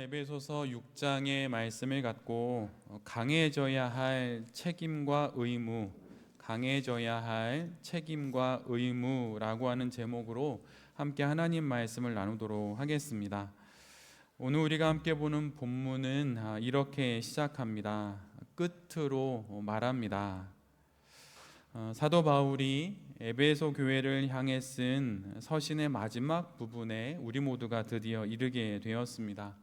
에베소서 6장의 말씀을 갖고 강해져야 할 책임과 의무, 강해져야 할 책임과 의무라고 하는 제목으로 함께 하나님 말씀을 나누도록 하겠습니다. 오늘 우리가 함께 보는 본문은 이렇게 시작합니다. 끝으로 말합니다. 사도 바울이 에베소 교회를 향해 쓴 서신의 마지막 부분에 우리 모두가 드디어 이르게 되었습니다.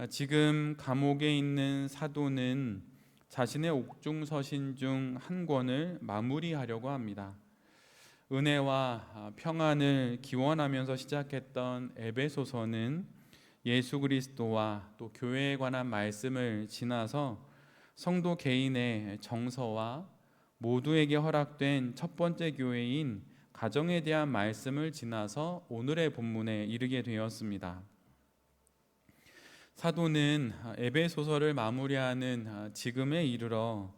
지금 감옥에 있는 사도는 자신의 옥중 서신 중 한 권을 마무리하려고 합니다. 은혜와 평안을 기원하면서 시작했던 에베소서는 예수 그리스도와 또 교회에 관한 말씀을 지나서 성도 개인의 정서와 모두에게 허락된 첫 번째 교회인 가정에 대한 말씀을 지나서 오늘의 본문에 이르게 되었습니다. 사도는 에베소서를 마무리하는 지금에 이르러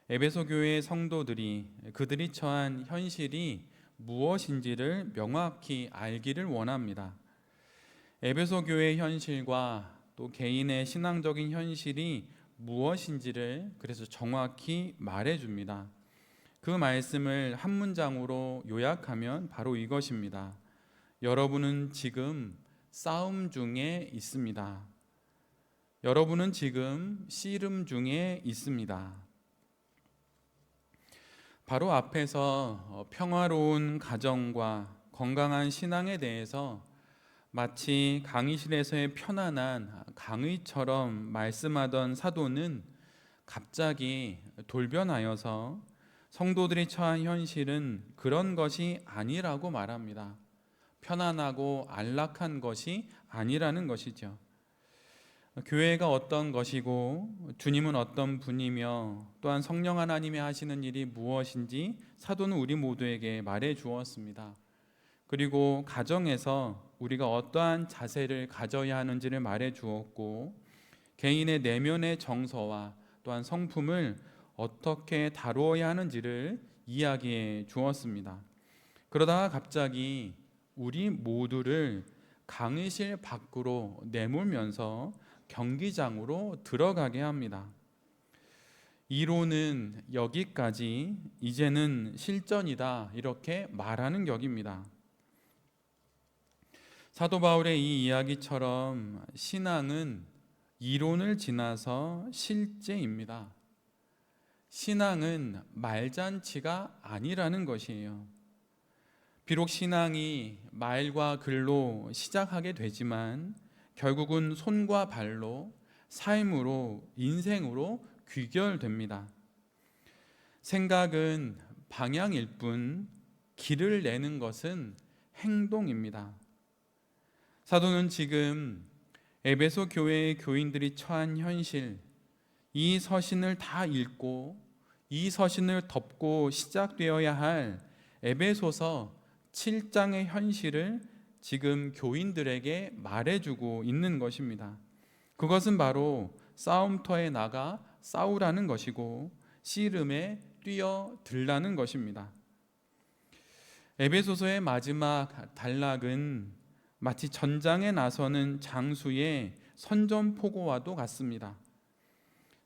에베소 교회의 성도들이 그들이 처한 현실이 무엇인지를 명확히 알기를 원합니다. 에베소 교회의 현실과 또 개인의 신앙적인 현실이 무엇인지를 그래서 정확히 말해줍니다. 그 말씀을 한 문장으로 요약하면 바로 이것입니다. 여러분은 지금 싸움 중에 있습니다. 여러분은 지금 씨름 중에 있습니다. 바로 앞에서 평화로운 가정과 건강한 신앙에 대해서 마치 강의실에서의 편안한 강의처럼 말씀하던 사도는 갑자기 돌변하여서 성도들이 처한 현실은 그런 것이 아니라고 말합니다. 편안하고 안락한 것이 아니라는 것이죠. 교회가 어떤 것이고 주님은 어떤 분이며 또한 성령 하나님이 하시는 일이 무엇인지 사도는 우리 모두에게 말해 주었습니다. 그리고 가정에서 우리가 어떠한 자세를 가져야 하는지를 말해 주었고 개인의 내면의 정서와 또한 성품을 어떻게 다루어야 하는지를 이야기해 주었습니다. 그러다가 갑자기 우리 모두를 강의실 밖으로 내몰면서 경기장으로 들어가게 합니다. 이론은 여기까지, 이제는 실전이다, 이렇게 말하는 격입니다. 사도 바울의 이 이야기처럼 신앙은 이론을 지나서 실제입니다. 신앙은 말잔치가 아니라는 것이에요. 비록 신앙이 말과 글로 시작하게 되지만 결국은 손과 발로, 삶으로, 인생으로 귀결됩니다. 생각은 방향일 뿐 길을 내는 것은 행동입니다. 사도는 지금 에베소 교회의 교인들이 처한 현실, 이 서신을 다 읽고 이 서신을 덮고 시작되어야 할 에베소서 7장의 현실을 지금 교인들에게 말해주고 있는 것입니다. 그것은 바로 싸움터에 나가 싸우라는 것이고 씨름에 뛰어들라는 것입니다. 에베소서의 마지막 단락은 마치 전장에 나서는 장수의 선전포고와도 같습니다.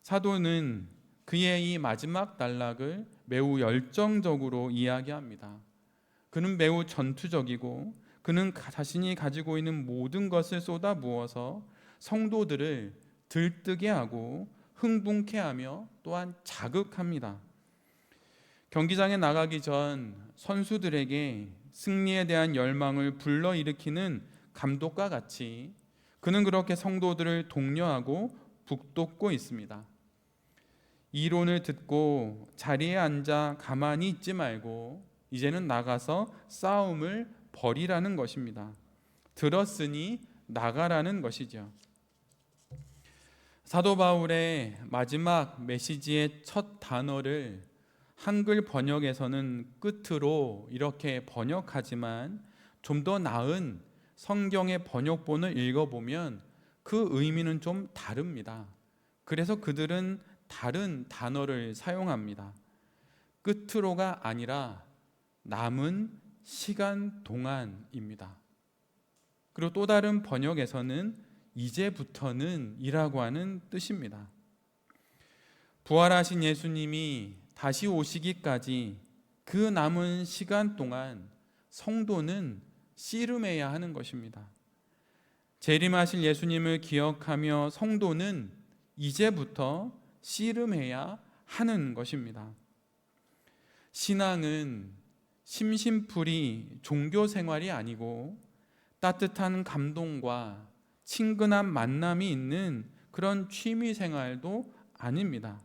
사도는 그의 이 마지막 단락을 매우 열정적으로 이야기합니다. 그는 매우 전투적이고 그는 자신이 가지고 있는 모든 것을 쏟아부어서 성도들을 들뜨게 하고 흥분케 하며 또한 자극합니다. 경기장에 나가기 전 선수들에게 승리에 대한 열망을 불러일으키는 감독과 같이 그는 그렇게 성도들을 독려하고 북돋고 있습니다. 이론을 듣고 자리에 앉아 가만히 있지 말고 이제는 나가서 싸움을 벌이라는 것입니다. 들었으니 나가라는 것이죠. 사도 바울의 마지막 메시지의 첫 단어를 한글 번역에서는 끝으로 이렇게 번역하지만 좀 더 나은 성경의 번역본을 읽어보면 그 의미는 좀 다릅니다. 그래서 그들은 다른 단어를 사용합니다. 끝으로가 아니라 남은 시간 동안입니다. 그리고 또 다른 번역에서는 이제부터는 이라고 하는 뜻입니다. 부활하신 예수님이 다시 오시기까지 그 남은 시간 동안 성도는 씨름해야 하는 것입니다. 재림하실 예수님을 기억하며 성도는 이제부터 씨름해야 하는 것입니다. 신앙은 심심풀이 종교 생활이 아니고 따뜻한 감동과 친근한 만남이 있는 그런 취미 생활도 아닙니다.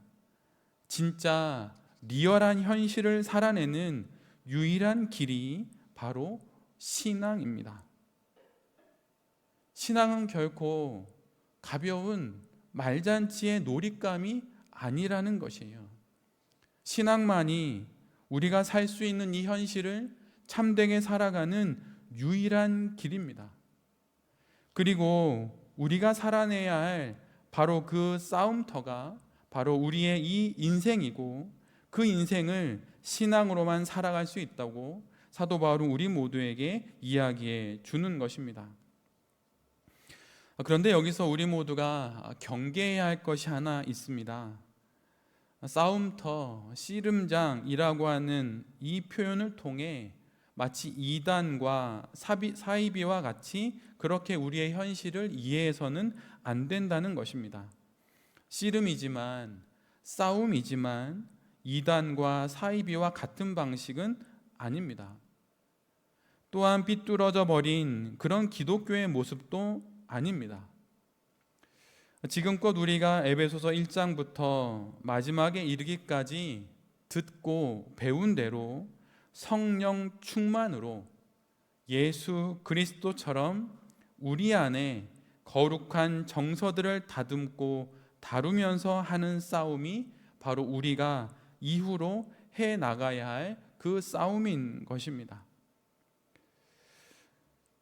진짜 리얼한 현실을 살아내는 유일한 길이 바로 신앙입니다. 신앙은 결코 가벼운 말잔치의 놀잇감이 아니라는 것이에요. 신앙만이 우리가 살 수 있는 이 현실을 참되게 살아가는 유일한 길입니다. 그리고 우리가 살아내야 할 바로 그 싸움터가 바로 우리의 이 인생이고, 그 인생을 신앙으로만 살아갈 수 있다고 사도 바울은 우리 모두에게 이야기해 주는 것입니다. 그런데 여기서 우리 모두가 경계해야 할 것이 하나 있습니다. 싸움터, 씨름장이라고 하는 이 표현을 통해 마치 이단과 사이비와 같이 그렇게 우리의 현실을 이해해서는 안 된다는 것입니다. 씨름이지만, 싸움이지만 이단과 사이비와 같은 방식은 아닙니다. 또한 삐뚤어져 버린 그런 기독교의 모습도 아닙니다. 지금껏 우리가 에베소서 1장부터 마지막에 이르기까지 듣고 배운 대로 성령 충만으로 예수 그리스도처럼 우리 안에 거룩한 정서들을 다듬고 다루면서 하는 싸움이 바로 우리가 이후로 해 나가야 할 그 싸움인 것입니다.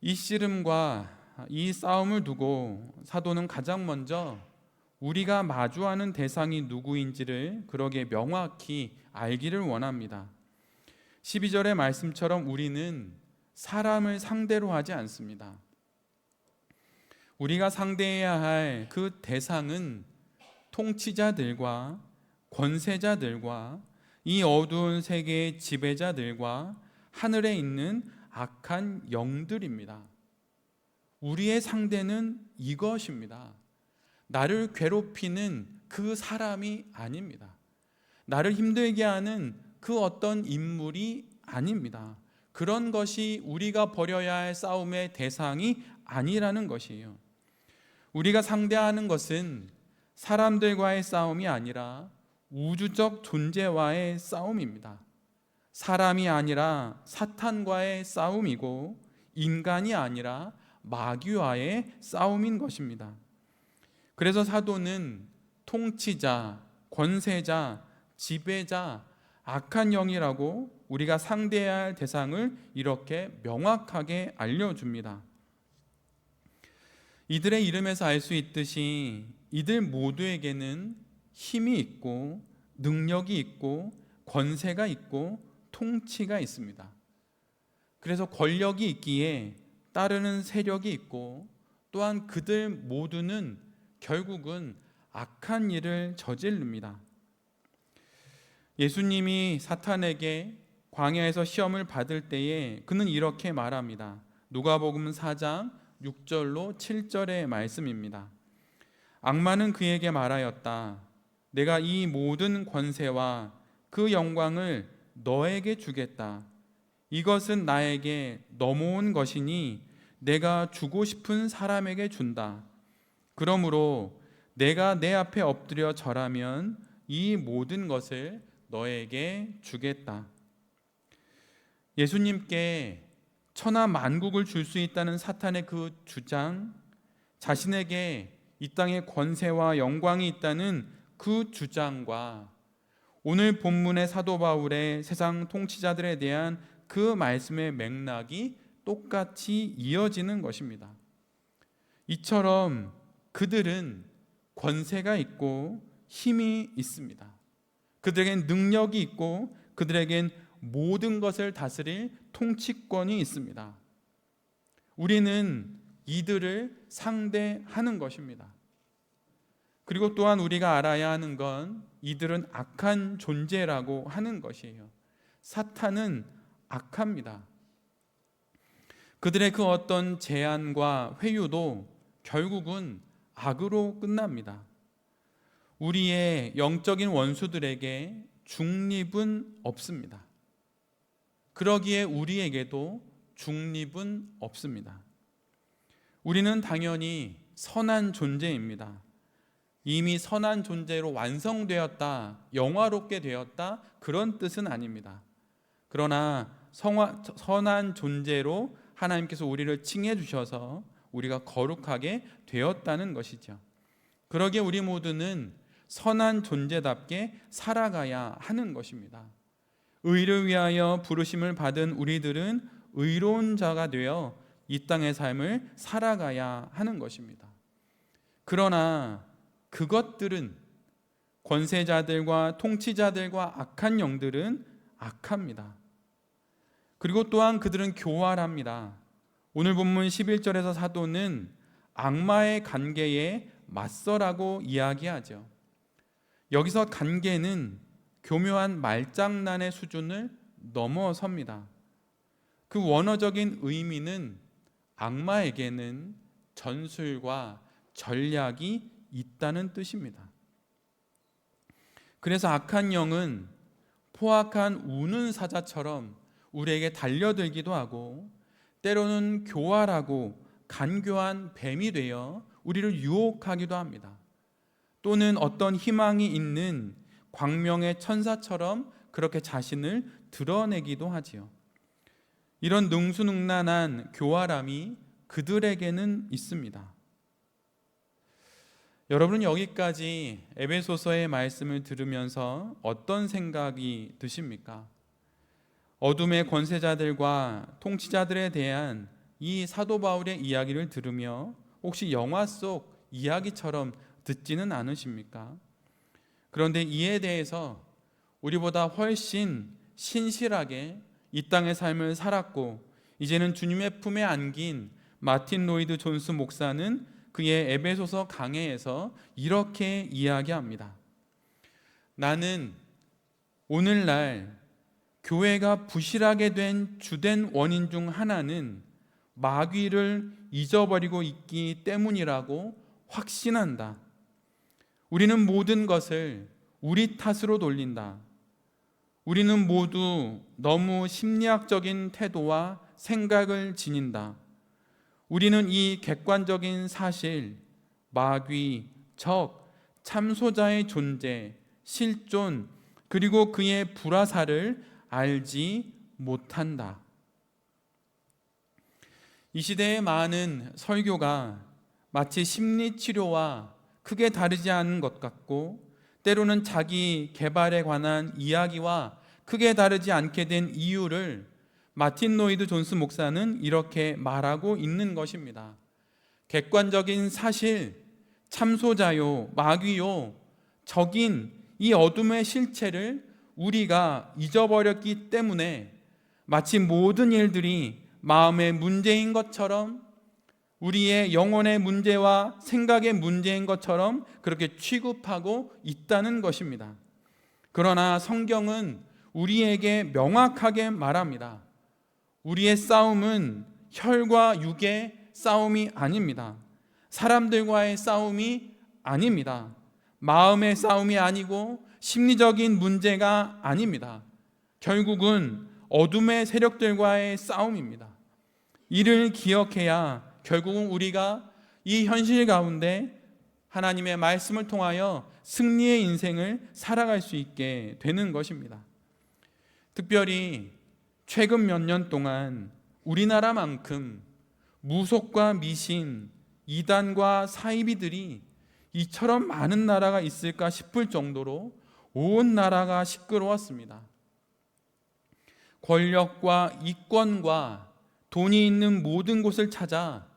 이 씨름과 이 싸움을 두고 사도는 가장 먼저 우리가 마주하는 대상이 누구인지를 그러게 명확히 알기를 원합니다. 12절의 말씀처럼 우리는 사람을 상대로 하지 않습니다. 우리가 상대해야 할 그 대상은 통치자들과 권세자들과 이 어두운 세계의 지배자들과 하늘에 있는 악한 영들입니다. 우리의 상대는 이것입니다. 나를 괴롭히는 그 사람이 아닙니다. 나를 힘들게 하는 그 어떤 인물이 아닙니다. 그런 것이 우리가 벌여야 할 싸움의 대상이 아니라는 것이에요. 우리가 상대하는 것은 사람들과의 싸움이 아니라 우주적 존재와의 싸움입니다. 사람이 아니라 사탄과의 싸움이고, 인간이 아니라 마귀와의 싸움인 것입니다. 그래서 사도는 통치자, 권세자, 지배자, 악한 영이라고 우리가 상대해야 할 대상을 이렇게 명확하게 알려줍니다. 이들의 이름에서 알 수 있듯이 이들 모두에게는 힘이 있고 능력이 있고 권세가 있고 통치가 있습니다. 그래서 권력이 있기에 따르는 세력이 있고, 또한 그들 모두는 결국은 악한 일을 저지릅니다. 예수님이 사탄에게 광야에서 시험을 받을 때에 그는 이렇게 말합니다. 누가복음 4장 6절로 7절의 말씀입니다. 악마는 그에게 말하였다. 내가 이 모든 권세와 그 영광을 너에게 주겠다. 이것은 나에게 넘어온 것이니 내가 주고 싶은 사람에게 준다. 그러므로 내가 내 앞에 엎드려 절하면 이 모든 것을 너에게 주겠다. 예수님께 천하 만국을 줄 수 있다는 사탄의 그 주장, 자신에게 이 땅의 권세와 영광이 있다는 그 주장과 오늘 본문의 사도 바울의 세상 통치자들에 대한 그 말씀의 맥락이 똑같이 이어지는 것입니다. 이처럼 그들은 권세가 있고 힘이 있습니다. 그들에겐 능력이 있고 그들에겐 모든 것을 다스릴 통치권이 있습니다. 우리는 이들을 상대하는 것입니다. 그리고 또한 우리가 알아야 하는 건 이들은 악한 존재라고 하는 것이에요. 사탄은 악합니다. 그들의 그 어떤 제안과 회유도 결국은 악으로 끝납니다. 우리의 영적인 원수들에게 중립은 없습니다. 그러기에 우리에게도 중립은 없습니다. 우리는 당연히 선한 존재입니다. 이미 선한 존재로 완성되었다, 영화롭게 되었다, 그런 뜻은 아닙니다. 그러나 선한 존재로 하나님께서 우리를 칭해 주셔서 우리가 거룩하게 되었다는 것이죠. 그러기에 우리 모두는 선한 존재답게 살아가야 하는 것입니다. 의를 위하여 부르심을 받은 우리들은 의로운 자가 되어 이 땅의 삶을 살아가야 하는 것입니다. 그러나 그것들은, 권세자들과 통치자들과 악한 영들은 악합니다. 그리고 또한 그들은 교활합니다. 오늘 본문 11절에서 사도는 악마의 관계에 맞서라고 이야기하죠. 여기서 관계는 교묘한 말장난의 수준을 넘어섭니다. 그 원어적인 의미는 악마에게는 전술과 전략이 있다는 뜻입니다. 그래서 악한 영은 포악한 우는 사자처럼 우리에게 달려들기도 하고, 때로는 교활하고 간교한 뱀이 되어 우리를 유혹하기도 합니다. 또는 어떤 희망이 있는 광명의 천사처럼 그렇게 자신을 드러내기도 하지요. 이런 능수능란한 교활함이 그들에게는 있습니다. 여러분은 여기까지 에베소서의 말씀을 들으면서 어떤 생각이 드십니까? 어둠의 권세자들과 통치자들에 대한 이 사도 바울의 이야기를 들으며 혹시 영화 속 이야기처럼 듣지는 않으십니까? 그런데 이에 대해서 우리보다 훨씬 신실하게 이 땅의 삶을 살았고 이제는 주님의 품에 안긴 마틴 로이드 존스 목사는 그의 에베소서 강해에서 이렇게 이야기합니다. 나는 오늘날 교회가 부실하게 된 주된 원인 중 하나는 마귀를 잊어버리고 있기 때문이라고 확신한다. 우리는 모든 것을 우리 탓으로 돌린다. 우리는 모두 너무 심리학적인 태도와 생각을 지닌다. 우리는 이 객관적인 사실, 마귀, 적, 참소자의 존재, 실존, 그리고 그의 불화사를 알지 못한다. 이 시대의 많은 설교가 마치 심리치료와 크게 다르지 않은 것 같고, 때로는 자기 개발에 관한 이야기와 크게 다르지 않게 된 이유를 마틴 로이드 존스 목사는 이렇게 말하고 있는 것입니다. 객관적인 사실, 참소자요, 마귀요, 적인 이 어둠의 실체를 우리가 잊어버렸기 때문에 마치 모든 일들이 마음의 문제인 것처럼, 우리의 영혼의 문제와 생각의 문제인 것처럼 그렇게 취급하고 있다는 것입니다. 그러나 성경은 우리에게 명확하게 말합니다. 우리의 싸움은 혈과 육의 싸움이 아닙니다. 사람들과의 싸움이 아닙니다. 마음의 싸움이 아니고 심리적인 문제가 아닙니다. 결국은 어둠의 세력들과의 싸움입니다. 이를 기억해야 결국은 우리가 이 현실 가운데 하나님의 말씀을 통하여 승리의 인생을 살아갈 수 있게 되는 것입니다. 특별히 최근 몇 년 동안 우리나라만큼 무속과 미신, 이단과 사이비들이 이처럼 많은 나라가 있을까 싶을 정도로 온 나라가 시끄러웠습니다. 권력과 이권과 돈이 있는 모든 곳을 찾아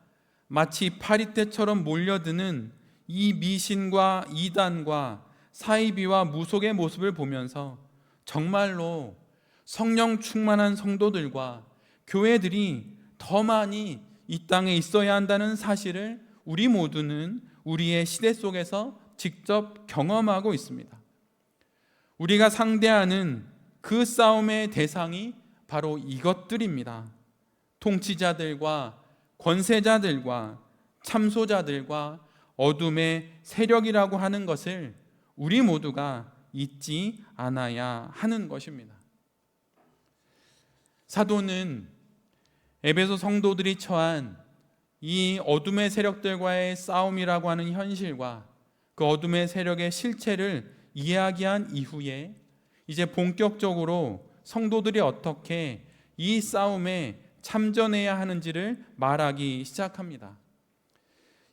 마치 파리떼처럼 몰려드는 이 미신과 이단과 사이비와 무속의 모습을 보면서 정말로 성령 충만한 성도들과 교회들이 더 많이 이 땅에 있어야 한다는 사실을 우리 모두는 우리의 시대 속에서 직접 경험하고 있습니다. 우리가 상대하는 그 싸움의 대상이 바로 이것들입니다. 통치자들과 권세자들과 참소자들과 어둠의 세력이라고 하는 것을 우리 모두가 잊지 않아야 하는 것입니다. 사도는 에베소 성도들이 처한 이 어둠의 세력들과의 싸움이라고 하는 현실과 그 어둠의 세력의 실체를 이야기한 이후에 이제 본격적으로 성도들이 어떻게 이 싸움에 참전해야 하는지를 말하기 시작합니다.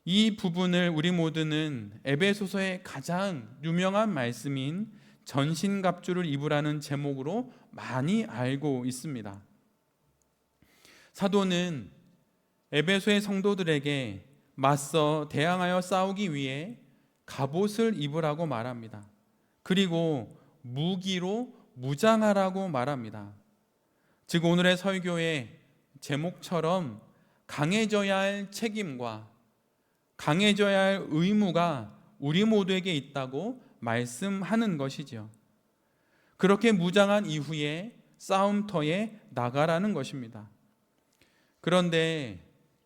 이 부분을 우리 모두는 에베소서의 가장 유명한 말씀인 전신갑주를 입으라는 제목으로 많이 알고 있습니다. 사도는 에베소의 성도들에게 맞서 대항하여 싸우기 위해 갑옷을 입으라고 말합니다. 그리고 무기로 무장하라고 말합니다. 즉 오늘의 설교의 제목처럼 강해져야 할 책임과 강해져야 할 의무가 우리 모두에게 있다고 말씀하는 것이죠. 그렇게 무장한 이후에 싸움터에 나가라는 것입니다. 그런데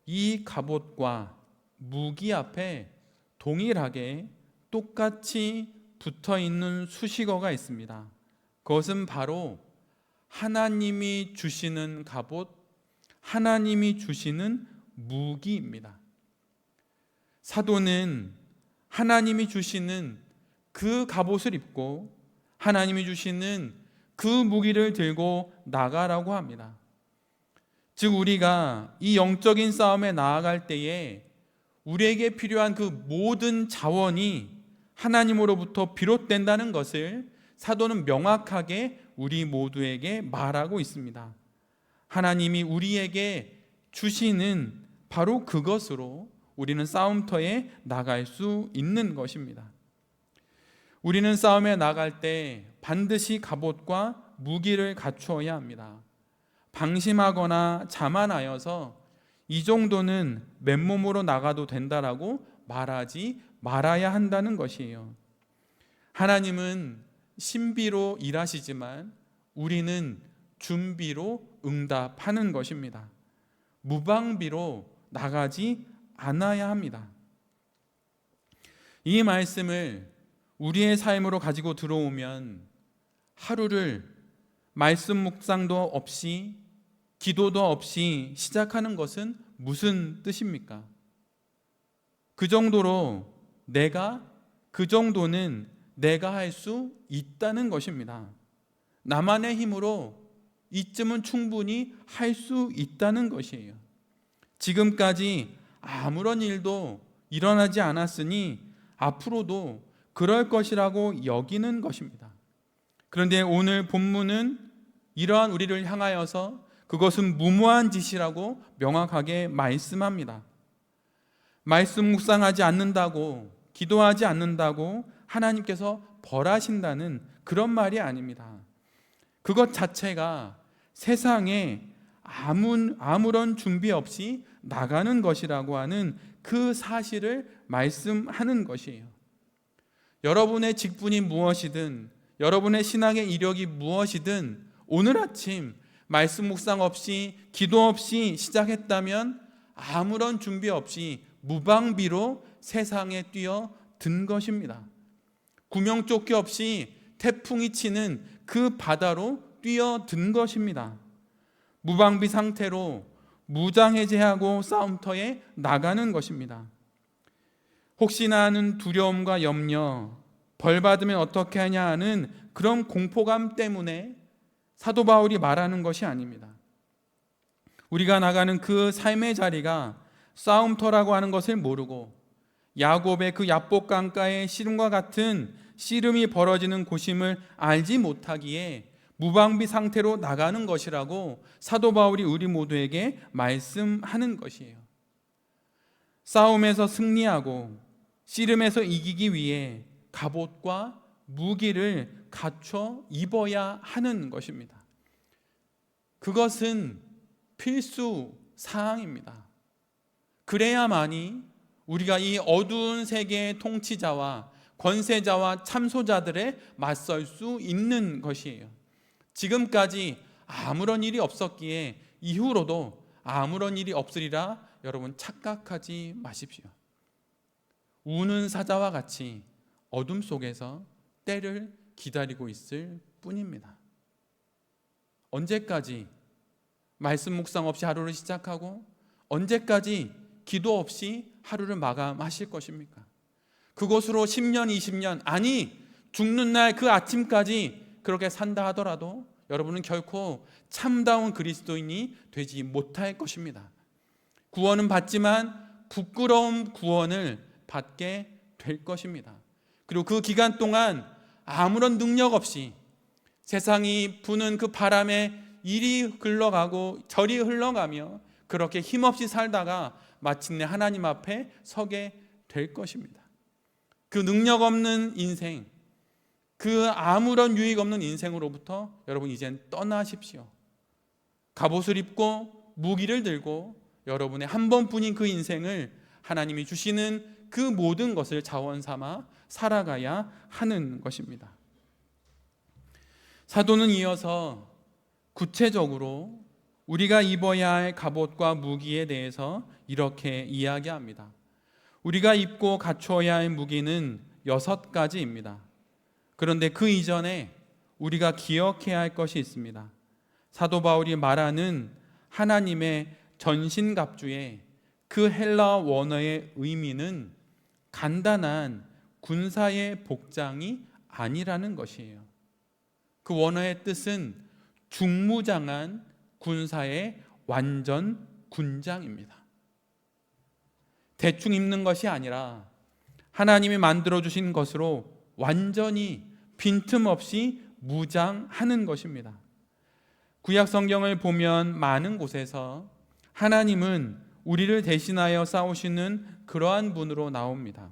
이 갑옷과 무기 앞에 동일하게 똑같이 붙어 있는 수식어가 있습니다. 그것은 바로 하나님이 주시는 갑옷, 하나님이 주시는 무기입니다. 사도는 하나님이 주시는 그 갑옷을 입고 하나님이 주시는 그 무기를 들고 나가라고 합니다. 즉 우리가 이 영적인 싸움에 나아갈 때에 우리에게 필요한 그 모든 자원이 하나님으로부터 비롯된다는 것을 사도는 명확하게 우리 모두에게 말하고 있습니다. 하나님이 우리에게 주시는 바로 그것으로 우리는 싸움터에 나갈 수 있는 것입니다. 우리는 싸움에 나갈 때 반드시 갑옷과 무기를 갖추어야 합니다. 방심하거나 자만하여서 이 정도는 맨몸으로 나가도 된다라고 말하지 말아야 한다는 것이에요. 하나님은 신비로 일하시지만 우리는 준비로 응답하는 것입니다. 무방비로 나가지 않아야 합니다. 이 말씀을 우리의 삶으로 가지고 들어오면 하루를 말씀 묵상도 없이 기도도 없이 시작하는 것은 무슨 뜻입니까? 그 정도는 내가 할 수 있다는 것입니다. 나만의 힘으로 이쯤은 충분히 할 수 있다는 것이에요. 지금까지 아무런 일도 일어나지 않았으니 앞으로도 그럴 것이라고 여기는 것입니다. 그런데 오늘 본문은 이러한 우리를 향하여서 그것은 무모한 짓이라고 명확하게 말씀합니다. 말씀 묵상하지 않는다고, 기도하지 않는다고 하나님께서 벌하신다는 그런 말이 아닙니다. 그것 자체가 세상에 아무런 준비 없이 나가는 것이라고 하는 그 사실을 말씀하는 것이에요. 여러분의 직분이 무엇이든, 여러분의 신앙의 이력이 무엇이든 오늘 아침 말씀 묵상 없이 기도 없이 시작했다면 아무런 준비 없이 무방비로 세상에 뛰어든 것입니다. 구명조끼 없이 태풍이 치는 그 바다로 뛰어든 것입니다. 무방비 상태로 무장해제하고 싸움터에 나가는 것입니다. 혹시나 하는 두려움과 염려, 벌 받으면 어떻게 하냐 하는 그런 공포감 때문에 사도 바울이 말하는 것이 아닙니다. 우리가 나가는 그 삶의 자리가 싸움터라고 하는 것을 모르고 야곱의 그 야복 강가의 씨름과 같은 씨름이 벌어지는 곳임을 알지 못하기에 무방비 상태로 나가는 것이라고 사도 바울이 우리 모두에게 말씀하는 것이에요. 싸움에서 승리하고 씨름에서 이기기 위해 갑옷과 무기를 갖춰 입어야 하는 것입니다. 그것은 필수 사항입니다. 그래야만이 우리가 이 어두운 세계의 통치자와 권세자와 참소자들에 맞설 수 있는 것이에요. 지금까지 아무런 일이 없었기에 이후로도 아무런 일이 없으리라 여러분 착각하지 마십시오. 우는 사자와 같이 어둠 속에서 때를 기다리고 있을 뿐입니다. 언제까지 말씀 묵상 없이 하루를 시작하고 언제까지 기도 없이 하루를 마감하실 것입니까? 그것으로 10년, 20년, 아니 죽는 날 그 아침까지 그렇게 산다 하더라도 여러분은 결코 참다운 그리스도인이 되지 못할 것입니다. 구원은 받지만 부끄러운 구원을 받게 될 것입니다. 그리고 그 기간 동안 아무런 능력 없이 세상이 부는 그 바람에 이리 흘러가고 저리 흘러가며 그렇게 힘없이 살다가 마침내 하나님 앞에 서게 될 것입니다. 그 능력 없는 인생, 그 아무런 유익 없는 인생으로부터 여러분 이젠 떠나십시오. 갑옷을 입고 무기를 들고 여러분의 한 번뿐인 그 인생을 하나님이 주시는 그 모든 것을 자원 삼아 살아가야 하는 것입니다. 사도는 이어서 구체적으로 우리가 입어야 할 갑옷과 무기에 대해서 이렇게 이야기합니다. 우리가 입고 갖추어야 할 무기는 6가지입니다. 그런데 그 이전에 우리가 기억해야 할 것이 있습니다. 사도 바울이 말하는 하나님의 전신갑주의 그 헬라 원어의 의미는 간단한 군사의 복장이 아니라는 것이에요. 그 원어의 뜻은 중무장한 군사의 완전 군장입니다. 대충 입는 것이 아니라 하나님이 만들어주신 것으로 완전히 빈틈없이 무장하는 것입니다. 구약 성경을 보면 많은 곳에서 하나님은 우리를 대신하여 싸우시는 그러한 분으로 나옵니다.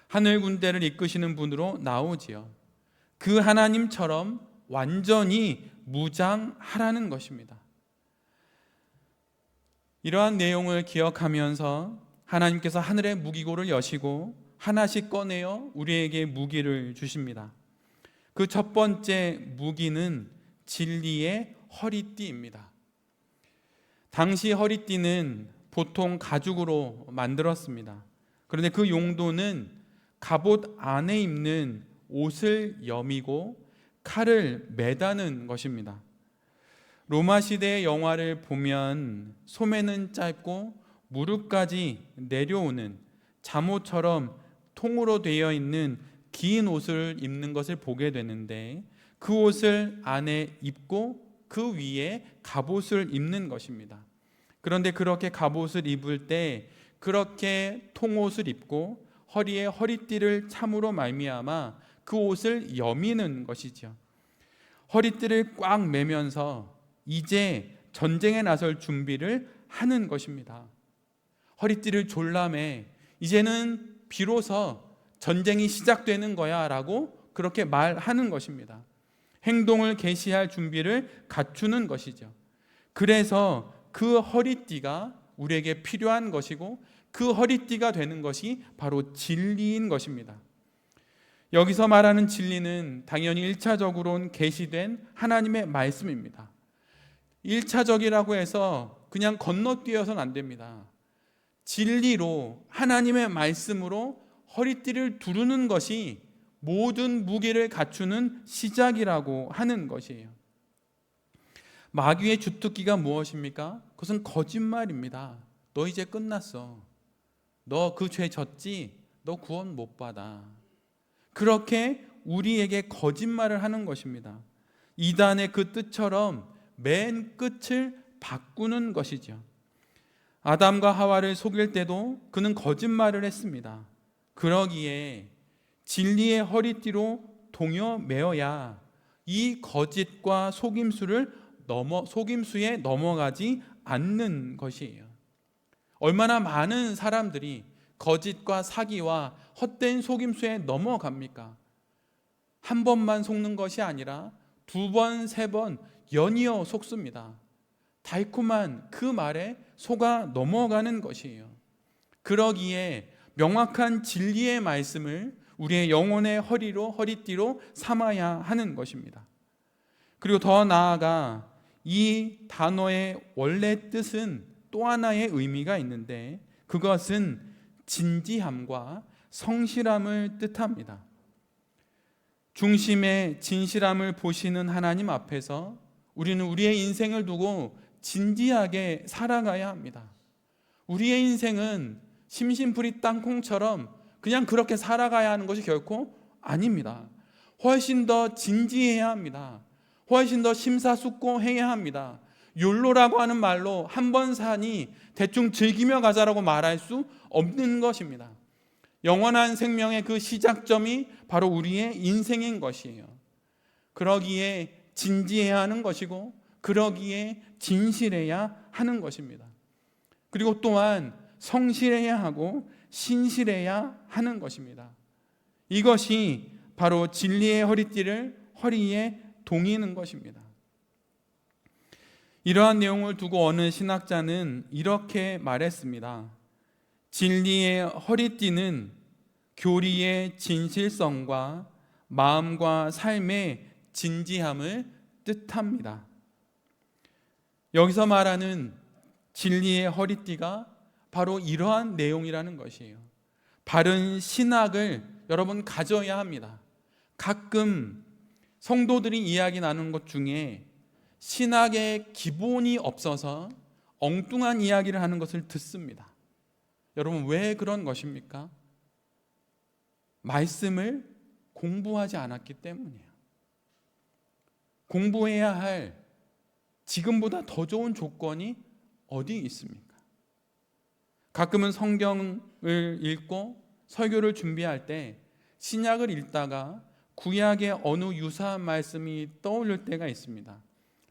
하늘 군대를 이끄시는 분으로 나오지요. 그 하나님처럼 완전히 무장하라는 것입니다. 이러한 내용을 기억하면서 하나님께서 하늘의 무기고를 여시고 하나씩 꺼내어 우리에게 무기를 주십니다. 그 첫 번째 무기는 진리의 허리띠입니다. 당시 허리띠는 보통 가죽으로 만들었습니다. 그런데 그 용도는 갑옷 안에 입는 옷을 여미고 칼을 매다는 것입니다. 로마 시대의 영화를 보면 소매는 짧고 무릎까지 내려오는 잠옷처럼 통으로 되어 있는 긴 옷을 입는 것을 보게 되는데 그 옷을 안에 입고 그 위에 갑옷을 입는 것입니다. 그런데 그렇게 갑옷을 입을 때 그렇게 통옷을 입고 허리에 허리띠를 참으로 말미암아 그 옷을 여미는 것이죠. 허리띠를 꽉 매면서 이제 전쟁에 나설 준비를 하는 것입니다. 허리띠를 졸라매 이제는 비로소 전쟁이 시작되는 거야 라고 그렇게 말하는 것입니다. 행동을 개시할 준비를 갖추는 것이죠. 그래서 그 허리띠가 우리에게 필요한 것이고 그 허리띠가 되는 것이 바로 진리인 것입니다. 여기서 말하는 진리는 당연히 1차적으로는 계시된 하나님의 말씀입니다. 1차적이라고 해서 그냥 건너뛰어서는 안 됩니다. 진리로 하나님의 말씀으로 허리띠를 두르는 것이 모든 무기를 갖추는 시작이라고 하는 것이에요. 마귀의 주특기가 무엇입니까? 그것은 거짓말입니다. 너 이제 끝났어. 너 그 죄 졌지? 너 구원 못 받아. 그렇게 우리에게 거짓말을 하는 것입니다. 이단의 그 뜻처럼 맨 끝을 바꾸는 것이죠. 아담과 하와를 속일 때도 그는 거짓말을 했습니다. 그러기에 진리의 허리띠로 동여 매어야 이 거짓과 속임수에 넘어가지 않는 것이에요. 얼마나 많은 사람들이 거짓과 사기와 헛된 속임수에 넘어갑니까? 한 번만 속는 것이 아니라 2번, 3번 연이어 속습니다. 달콤한 그 말에 속아 넘어가는 것이에요. 그러기에 명확한 진리의 말씀을 우리의 영혼의 허리띠로 삼아야 하는 것입니다. 그리고 더 나아가 이 단어의 원래 뜻은 또 하나의 의미가 있는데, 그것은 진지함과 성실함을 뜻합니다. 중심의 진실함을 보시는 하나님 앞에서 우리는 우리의 인생을 두고 진지하게 살아가야 합니다. 우리의 인생은 심심풀이 땅콩처럼 그냥 그렇게 살아가야 하는 것이 결코 아닙니다. 훨씬 더 진지해야 합니다. 훨씬 더 심사숙고해야 합니다. 욜로라고 하는 말로 한 번 사니 대충 즐기며 가자라고 말할 수 없는 것입니다. 영원한 생명의 그 시작점이 바로 우리의 인생인 것이에요. 그러기에 진지해야 하는 것이고, 그러기에 진실해야 하는 것입니다. 그리고 또한 성실해야 하고 신실해야 하는 것입니다. 이것이 바로 진리의 허리띠를 허리에 동이는 것입니다. 이러한 내용을 두고 어느 신학자는 이렇게 말했습니다. 진리의 허리띠는 교리의 진실성과 마음과 삶의 진지함을 뜻합니다. 여기서 말하는 진리의 허리띠가 바로 이러한 내용이라는 것이에요. 바른 신학을 여러분 가져야 합니다. 가끔 성도들이 이야기 나누는 것 중에 신학의 기본이 없어서 엉뚱한 이야기를 하는 것을 듣습니다. 여러분, 왜 그런 것입니까? 말씀을 공부하지 않았기 때문이에요. 공부해야 할 지금보다 더 좋은 조건이 어디 있습니까? 가끔은 성경을 읽고 설교를 준비할 때 신약을 읽다가 구약의 어느 유사한 말씀이 떠오를 때가 있습니다.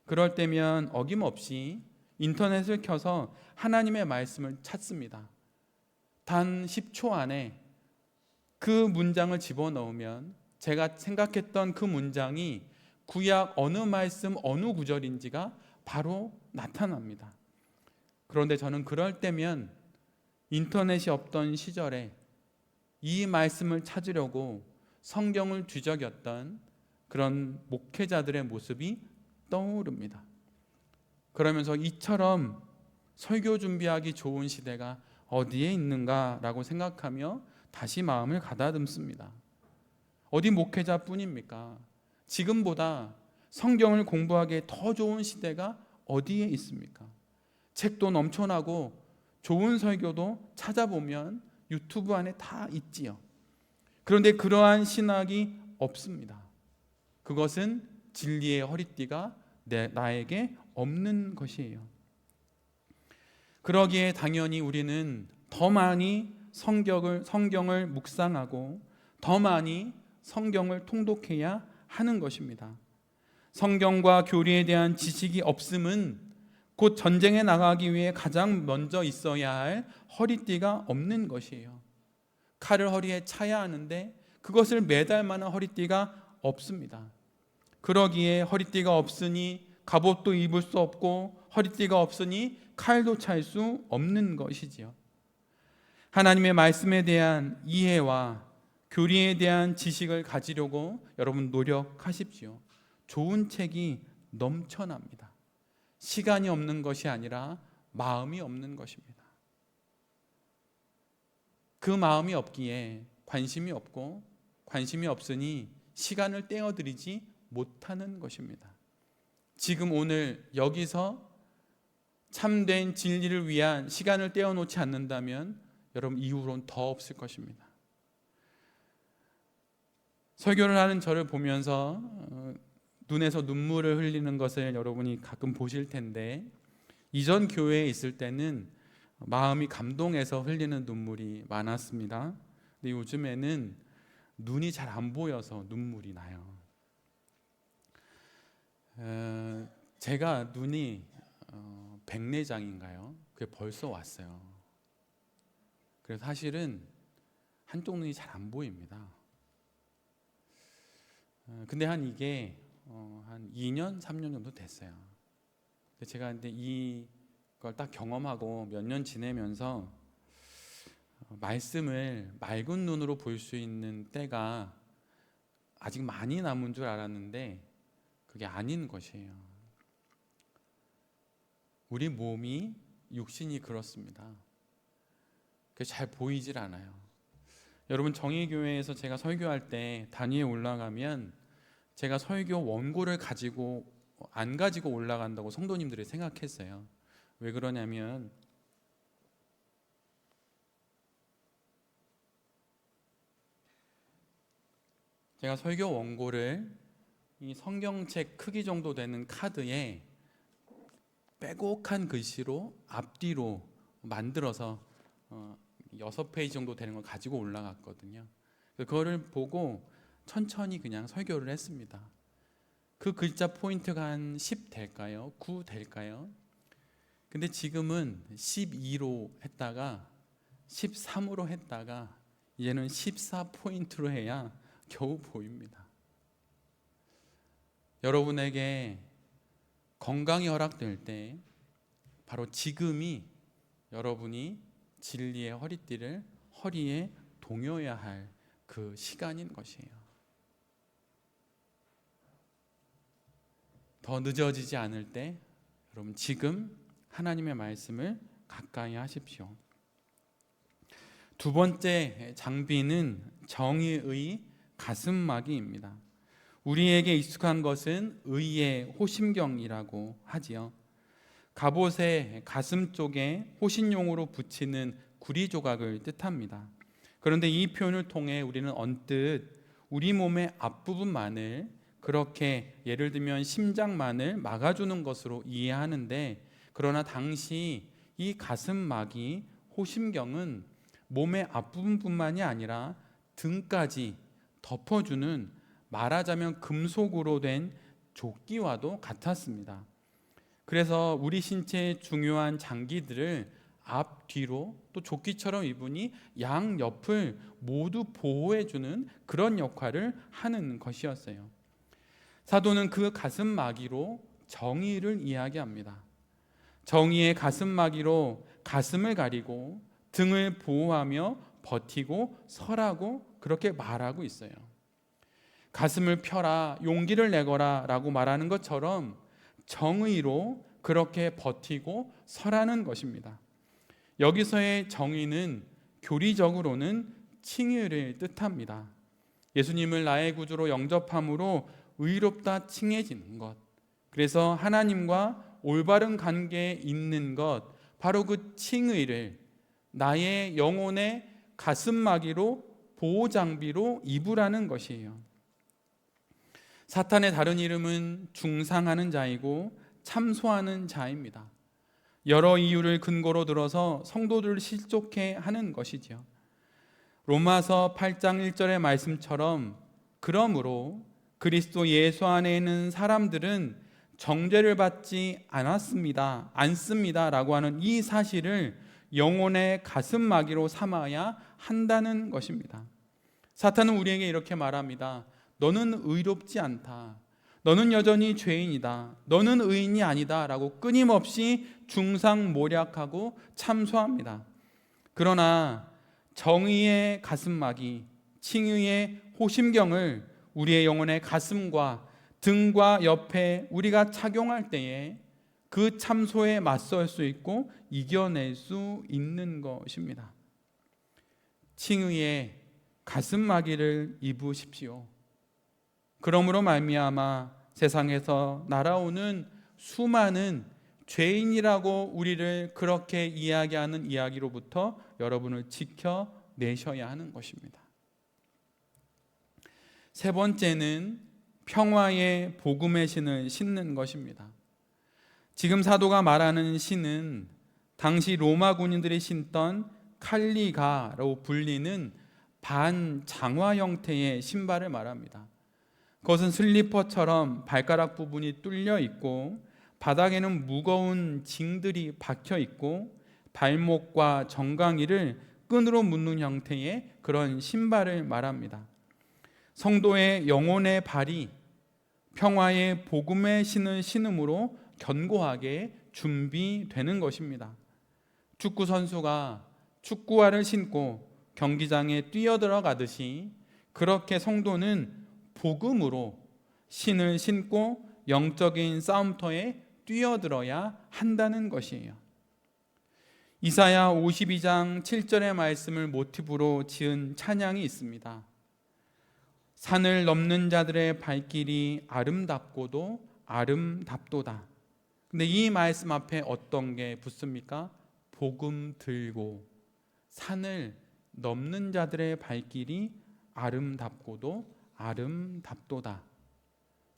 그럴 때면 어김없이 인터넷을 켜서 하나님의 말씀을 찾습니다. 단 10초 안에 그 문장을 집어넣으면 제가 생각했던 그 문장이 구약 어느 말씀 어느 구절인지가 바로 나타납니다. 그런데 저는 그럴 때면 인터넷이 없던 시절에 이 말씀을 찾으려고 성경을 뒤적였던 그런 목회자들의 모습이 떠오릅니다. 그러면서 이처럼 설교 준비하기 좋은 시대가 어디에 있는가라고 생각하며 다시 마음을 가다듬습니다. 어디 목회자뿐입니까? 지금보다 성경을 공부하기에 더 좋은 시대가 어디에 있습니까? 책도 넘쳐나고 좋은 설교도 찾아보면 유튜브 안에 다 있지요. 그런데 그러한 신학이 없습니다. 그것은 진리의 허리띠가 나에게 없는 것이에요. 그러기에 당연히 우리는 더 많이 성경을 묵상하고 더 많이 성경을 통독해야 하는 것입니다. 성경과 교리에 대한 지식이 없음은 곧 전쟁에 나가기 위해 가장 먼저 있어야 할 허리띠가 없는 것이에요. 칼을 허리에 차야 하는데 그것을 매달 만한 허리띠가 없습니다. 그러기에 허리띠가 없으니 갑옷도 입을 수 없고 허리띠가 없으니 칼도 찰 수 없는 것이지요. 하나님의 말씀에 대한 이해와 교리에 대한 지식을 가지려고 여러분 노력하십시오. 좋은 책이 넘쳐납니다. 시간이 없는 것이 아니라 마음이 없는 것입니다. 그 마음이 없기에 관심이 없고 관심이 없으니 시간을 떼어드리지 못하는 것입니다. 지금 오늘 여기서 참된 진리를 위한 시간을 떼어놓지 않는다면 여러분 이후로는 더 없을 것입니다. 설교를 하는 저를 보면서 눈에서 눈물을 흘리는 것을 여러분이 가끔 보실 텐데, 이전 교회에 있을 때는 마음이 감동해서 흘리는 눈물이 많았습니다. 근데 요즘에는 눈이 잘 안 보여서 눈물이 나요. 제가 눈이 백내장인가요? 그게 벌써 왔어요. 그래서 사실은 한쪽 눈이 잘 안 보입니다. 근데 이게 한 2년, 3년 정도 됐어요. 근데 이걸 딱 경험하고 몇 년 지내면서 말씀을 맑은 눈으로 볼 수 있는 때가 아직 많이 남은 줄 알았는데 그게 아닌 것이에요. 우리 몸이 육신이 그렇습니다. 그게 잘 보이질 않아요. 여러분, 정의교회에서 제가 설교할 때 단위에 올라가면 제가 설교 원고를 안 가지고 올라간다고 성도님들이 생각했어요. 왜 그러냐면 제가 설교 원고를 이 성경책 크기 정도 되는 카드에 빼곡한 글씨로 앞뒤로 만들어서 6페이지 정도 되는 걸 가지고 올라갔거든요. 그거를 보고 천천히 그냥 설교를 했습니다. 그 글자 포인트가 한 10 될까요? 9 될까요? 근데 지금은 12로 했다가 13으로 했다가 이제는 14포인트로 해야 겨우 보입니다. 여러분에게 건강이 허락될 때 바로 지금이 여러분이 진리의 허리띠를 허리에 동여야 할 그 시간인 것이에요. 더 늦어지지 않을 때 여러분 지금 하나님의 말씀을 가까이 하십시오. 두 번째 장비는 정의의 가슴막이입니다. 우리에게 익숙한 것은 의의 호심경이라고 하지요. 갑옷의 가슴 쪽에 호신용으로 붙이는 구리 조각을 뜻합니다. 그런데 이 표현을 통해 우리는 언뜻 우리 몸의 앞부분만을, 그렇게 예를 들면 심장만을 막아주는 것으로 이해하는데, 그러나 당시 이 가슴막이 호심경은 몸의 앞부분뿐만이 아니라 등까지 덮어주는, 말하자면 금속으로 된 조끼와도 같았습니다. 그래서 우리 신체의 중요한 장기들을 앞뒤로 또 조끼처럼 입으니 양옆을 모두 보호해주는 그런 역할을 하는 것이었어요. 사도는 그 가슴막이로 정의를 이야기합니다. 정의의 가슴막이로 가슴을 가리고 등을 보호하며 버티고 서라고 그렇게 말하고 있어요. 가슴을 펴라, 용기를 내거라 라고 말하는 것처럼 정의로 그렇게 버티고 서라는 것입니다. 여기서의 정의는 교리적으로는 칭의를 뜻합니다. 예수님을 나의 구주로 영접함으로 의롭다 칭해지는 것, 그래서 하나님과 올바른 관계에 있는 것, 바로 그 칭의를 나의 영혼의 가슴막이로 보호장비로 입으라는 것이에요. 사탄의 다른 이름은 중상하는 자이고 참소하는 자입니다. 여러 이유를 근거로 들어서 성도들을 실족해 하는 것이죠. 로마서 8장 1절의 말씀처럼 그러므로 그리스도 예수 안에 있는 사람들은 정죄를 받지 않습니다 라고 하는 이 사실을 영혼의 가슴막이로 삼아야 한다는 것입니다. 사탄은 우리에게 이렇게 말합니다. 너는 의롭지 않다. 너는 여전히 죄인이다. 너는 의인이 아니다 라고 끊임없이 중상모략하고 참소합니다. 그러나 정의의 가슴막이, 칭의의 호심경을 우리의 영혼의 가슴과 등과 옆에 우리가 착용할 때에 그 참소에 맞설 수 있고 이겨낼 수 있는 것입니다. 칭의의 가슴막이를 입으십시오. 그러므로 말미암아 세상에서 날아오는 수많은 죄인이라고 우리를 그렇게 이야기하는 이야기로부터 여러분을 지켜내셔야 하는 것입니다. 세 번째는 평화의 복음의 신을 신는 것입니다. 지금 사도가 말하는 신은 당시 로마 군인들이 신던 칼리가로 불리는 반장화 형태의 신발을 말합니다. 그것은 슬리퍼처럼 발가락 부분이 뚫려 있고 바닥에는 무거운 징들이 박혀 있고 발목과 정강이를 끈으로 묶는 형태의 그런 신발을 말합니다. 성도의 영혼의 발이 평화의 복음의 신을 신음으로 견고하게 준비되는 것입니다. 축구 선수가 축구화를 신고 경기장에 뛰어들어가듯이 그렇게 성도는 복음으로 신을 신고 영적인 싸움터에 뛰어들어야 한다는 것이에요. 이사야 52장 7절의 말씀을 모티브로 지은 찬양이 있습니다. 산을 넘는 자들의 발길이 아름답고도 아름답도다. 근데 이 말씀 앞에 어떤 게 붙습니까? 복음 들고 산을 넘는 자들의 발길이 아름답고도 아름답도다.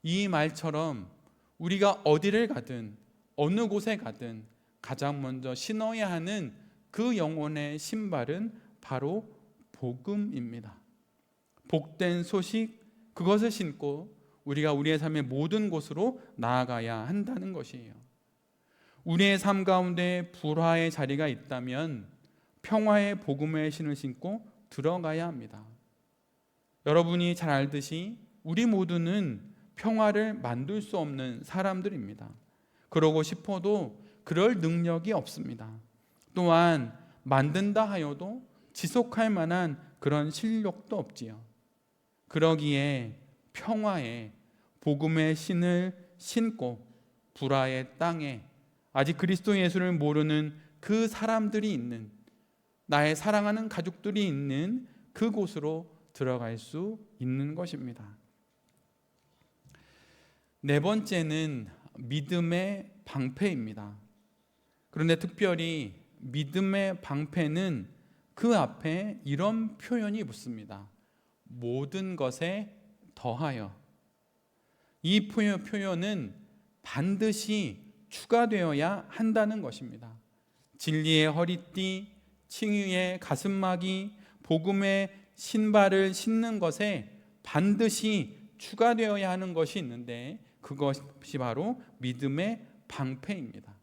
이 말처럼 우리가 어디를 가든 어느 곳에 가든 가장 먼저 신어야 하는 그 영혼의 신발은 바로 복음입니다. 복된 소식, 그것을 신고 우리가 우리의 삶의 모든 곳으로 나아가야 한다는 것이에요. 우리의 삶 가운데 불화의 자리가 있다면 평화의 복음의 신을 신고 들어가야 합니다. 여러분이 잘 알듯이 우리 모두는 평화를 만들 수 없는 사람들입니다. 그러고 싶어도 그럴 능력이 없습니다. 또한 만든다 하여도 지속할 만한 그런 실력도 없지요. 그러기에 평화의 복음의 신을 신고 불화의 땅에 아직 그리스도 예수를 모르는 그 사람들이 있는, 나의 사랑하는 가족들이 있는 그곳으로 들어갈 수 있는 것입니다. 네 번째는 믿음의 방패입니다. 그런데 특별히 믿음의 방패는 그 앞에 이런 표현이 붙습니다. 모든 것에 더하여. 이 표현은 반드시 추가되어야 한다는 것입니다. 진리의 허리띠, 칭의의 가슴막이, 복음의 신발을 신는 것에 반드시 추가되어야 하는 것이 있는데 그것이 바로 믿음의 방패입니다.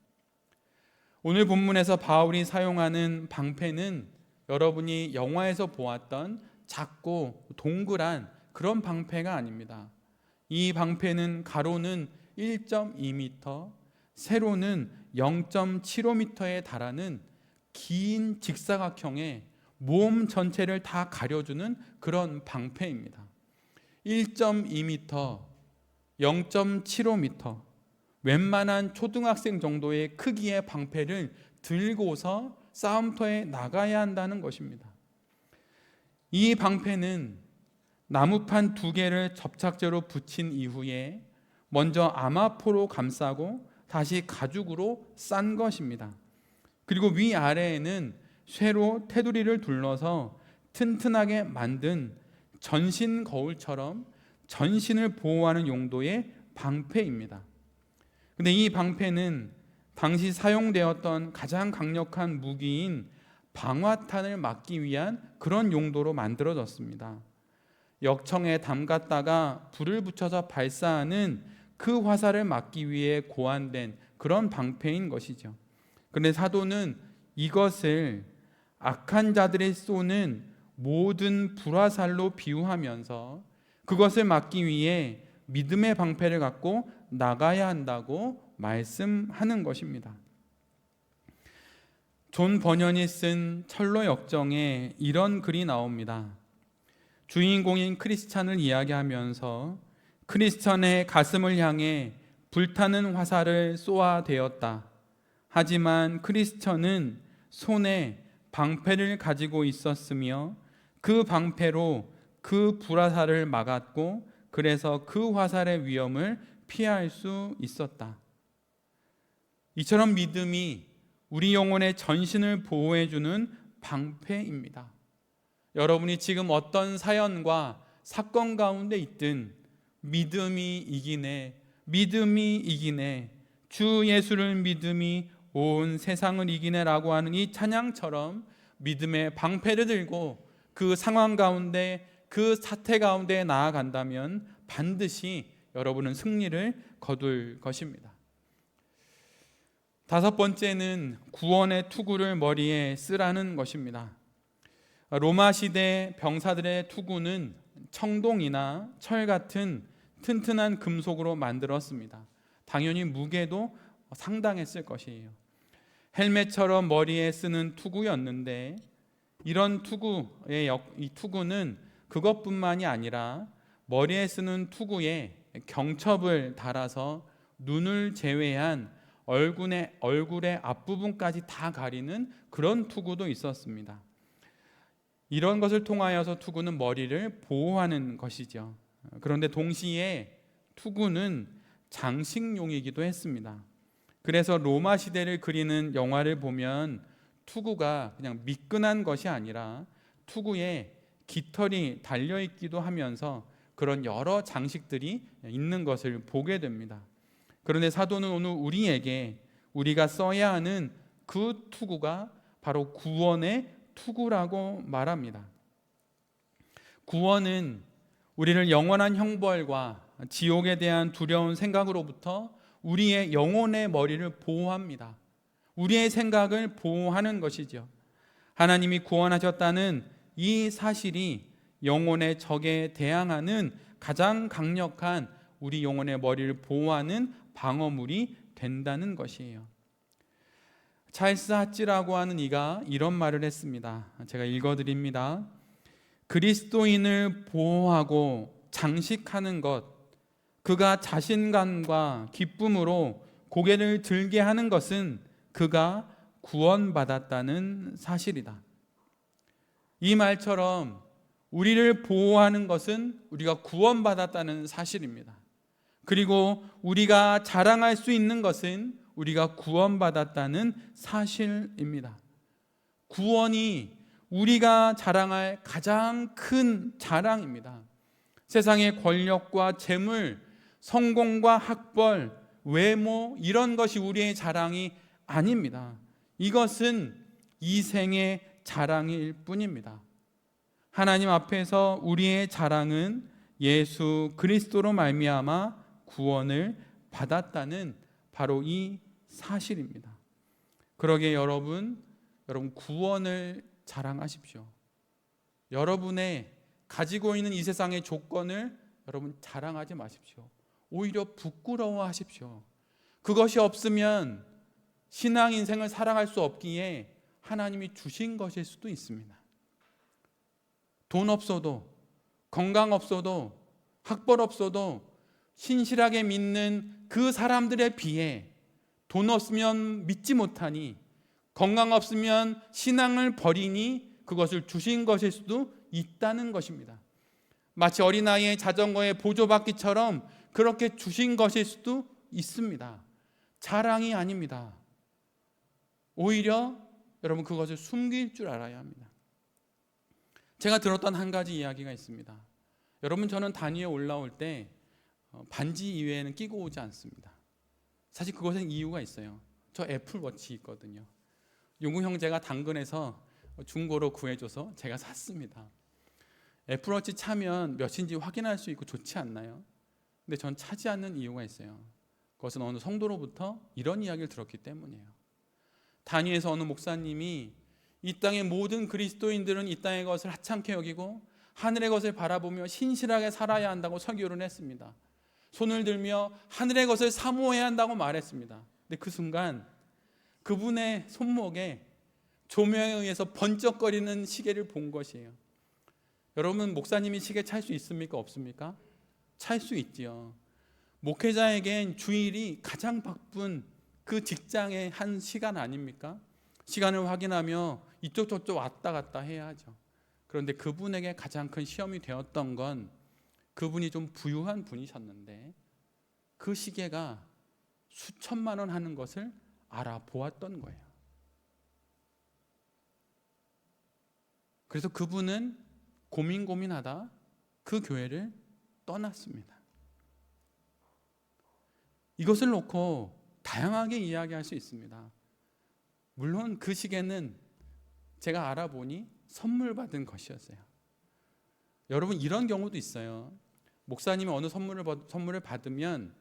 오늘 본문에서 바울이 사용하는 방패는 여러분이 영화에서 보았던 작고 동그란 그런 방패가 아닙니다. 이 방패는 가로는 1.2m, 세로는 0.75m에 달하는 긴 직사각형의 몸 전체를 다 가려주는 그런 방패입니다. 1.2m, 0.75m, 웬만한 초등학생 정도의 크기의 방패를 들고서 싸움터에 나가야 한다는 것입니다. 이 방패는 나무판 2개를 접착제로 붙인 이후에 먼저 아마포로 감싸고 다시 가죽으로 싼 것입니다. 그리고 위아래에는 쇠로 테두리를 둘러서 튼튼하게 만든 전신 거울처럼 전신을 보호하는 용도의 방패입니다. 근데 이 방패는 당시 사용되었던 가장 강력한 무기인 방화탄을 막기 위한 그런 용도로 만들어졌습니다. 역청에 담갔다가 불을 붙여서 발사하는 그 화살을 막기 위해 고안된 그런 방패인 것이죠. 그런데 사도는 이것을 악한 자들이 쏘는 모든 불화살로 비유하면서 그것을 막기 위해 믿음의 방패를 갖고 나가야 한다고 말씀하는 것입니다. 존 버년이 쓴 철로 역정에 이런 글이 나옵니다. 주인공인 크리스찬을 이야기하면서 크리스찬의 가슴을 향해 불타는 화살을 쏘아대었다. 하지만 크리스찬은 손에 방패를 가지고 있었으며 그 방패로 그 불화살을 막았고 그래서 그 화살의 위험을 피할 수 있었다. 이처럼 믿음이 우리 영혼의 전신을 보호해주는 방패입니다. 여러분이 지금 어떤 사연과 사건 가운데 있든 믿음이 이기네, 믿음이 이기네, 주 예수를 믿음이 온 세상을 이기네라고 하는 이 찬양처럼 믿음의 방패를 들고 그 상황 가운데, 그 사태 가운데 나아간다면 반드시 여러분은 승리를 거둘 것입니다. 5번째는 구원의 투구를 머리에 쓰라는 것입니다. 로마 시대 병사들의 투구는 청동이나 철 같은 튼튼한 금속으로 만들었습니다. 당연히 무게도 상당했을 것이에요. 헬멧처럼 머리에 쓰는 투구였는데 이런 이 투구는 그것뿐만이 아니라 머리에 쓰는 투구에 경첩을 달아서 눈을 제외한 얼굴의 앞부분까지 다 가리는 그런 투구도 있었습니다. 이런 것을 통하여서 투구는 머리를 보호하는 것이죠. 그런데 동시에 투구는 장식용이기도 했습니다. 그래서 로마 시대를 그리는 영화를 보면 투구가 그냥 미끈한 것이 아니라 투구에 깃털이 달려있기도 하면서 그런 여러 장식들이 있는 것을 보게 됩니다. 그런데 사도는 오늘 우리에게 우리가 써야 하는 그 투구가 바로 구원의 투구라고 말합니다. 구원은 우리를 영원한 형벌과 지옥에 대한 두려운 생각으로부터 우리의 영혼의 머리를 보호합니다. 우리의 생각을 보호하는 것이죠. 하나님이 구원하셨다는 이 사실이 영혼의 적에 대항하는 가장 강력한 우리 영혼의 머리를 보호하는 방어물이 된다는 것이에요. 찰스 하치라고 하는 이가 이런 말을 했습니다. 제가 읽어드립니다. 그리스도인을 보호하고 장식하는 것, 그가 자신감과 기쁨으로 고개를 들게 하는 것은 그가 구원받았다는 사실이다. 이 말처럼 우리를 보호하는 것은 우리가 구원받았다는 사실입니다. 그리고 우리가 자랑할 수 있는 것은 우리가 구원받았다는 사실입니다. 구원이 우리가 자랑할 가장 큰 자랑입니다. 세상의 권력과 재물, 성공과 학벌, 외모 이런 것이 우리의 자랑이 아닙니다. 이것은 이생의 자랑일 뿐입니다. 하나님 앞에서 우리의 자랑은 예수 그리스도로 말미암아 구원을 받았다는 바로 이 사실입니다. 그러기에 여러분 구원을 자랑하십시오. 여러분의 가지고 있는 이 세상의 조건을 여러분 자랑하지 마십시오. 오히려 부끄러워하십시오. 그것이 없으면 신앙 인생을 살아갈 수 없기에 하나님이 주신 것일 수도 있습니다. 돈 없어도, 건강 없어도, 학벌 없어도 신실하게 믿는 그 사람들에 비해 돈 없으면 믿지 못하니, 건강 없으면 신앙을 버리니 그것을 주신 것일 수도 있다는 것입니다. 마치 어린아이의 자전거에 보조바퀴처럼 그렇게 주신 것일 수도 있습니다. 자랑이 아닙니다. 오히려 여러분 그것을 숨길 줄 알아야 합니다. 제가 들었던 한 가지 이야기가 있습니다. 여러분, 저는 단위에 올라올 때 반지 이외에는 끼고 오지 않습니다. 사실 그것은 이유가 있어요. 저 애플워치 있거든요. 용구 형제가 당근에서 중고로 구해줘서 제가 샀습니다. 애플워치 차면 몇인지 확인할 수 있고 좋지 않나요? 근데 전 차지 않는 이유가 있어요. 그것은 어느 성도로부터 이런 이야기를 들었기 때문이에요. 단위에서 어느 목사님이 이 땅의 모든 그리스도인들은 이 땅의 것을 하찮게 여기고 하늘의 것을 바라보며 신실하게 살아야 한다고 설교를 했습니다. 손을 들며 하늘의 것을 사모해야 한다고 말했습니다. 근데 그 순간 그분의 손목에 조명에 의해서 번쩍거리는 시계를 본 것이에요. 여러분, 목사님이 시계 찰 수 있습니까? 없습니까? 찰 수 있지요. 목회자에겐 주일이 가장 바쁜 그 직장의 한 시간 아닙니까? 시간을 확인하며 이쪽 저쪽 왔다 갔다 해야 하죠. 그런데 그분에게 가장 큰 시험이 되었던 건 그분이 좀 부유한 분이셨는데 그 시계가 수천만 원 하는 것을 알아보았던 거예요. 그래서 그분은 고민하다 그 교회를 떠났습니다. 이것을 놓고 다양하게 이야기할 수 있습니다. 물론 그 시계는 제가 알아보니 선물 받은 것이었어요. 여러분, 이런 경우도 있어요. 목사님이 어느 선물을 받으면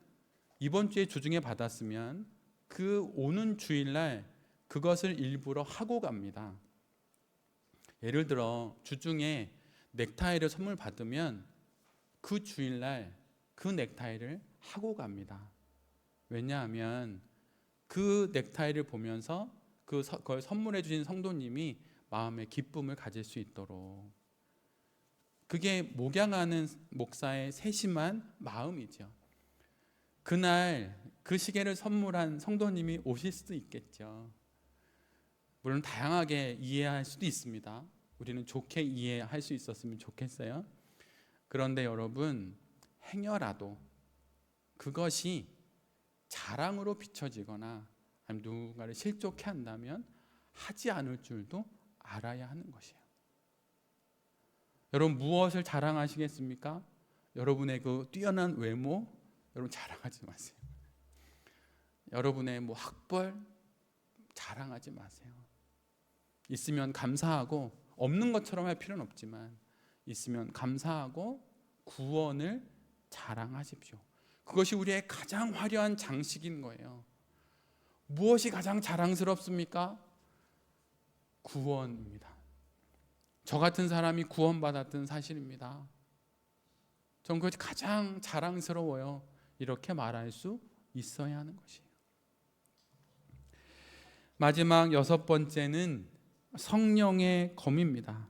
이번 주에 주중에 받았으면 그 오는 주일날 그것을 일부러 하고 갑니다. 예를 들어 주중에 넥타이를 선물 받으면 그 주일날 그 넥타이를 하고 갑니다. 왜냐하면 그 넥타이를 보면서 그걸 선물해 주신 성도님이 마음의 기쁨을 가질 수 있도록, 그게 목양하는 목사의 세심한 마음이죠. 그날 그 시계를 선물한 성도님이 오실 수도 있겠죠. 물론 다양하게 이해할 수도 있습니다. 우리는 좋게 이해할 수 있었으면 좋겠어요. 그런데 여러분, 행여라도 그것이 자랑으로 비춰지거나 아니면 누군가를 실족해 한다면 하지 않을 줄도 알아야 하는 것이에요. 여러분, 무엇을 자랑하시겠습니까? 여러분의 그 뛰어난 외모, 여러분 자랑하지 마세요. 여러분의 학벌 자랑하지 마세요. 있으면 감사하고, 없는 것처럼 할 필요는 없지만 있으면 감사하고 구원을 자랑하십시오. 그것이 우리의 가장 화려한 장식인 거예요. 무엇이 가장 자랑스럽습니까? 구원입니다. 저 같은 사람이 구원받았던 사실입니다. 전 그것이 가장 자랑스러워요. 이렇게 말할 수 있어야 하는 것이에요. 마지막 6번째는 성령의 검입니다.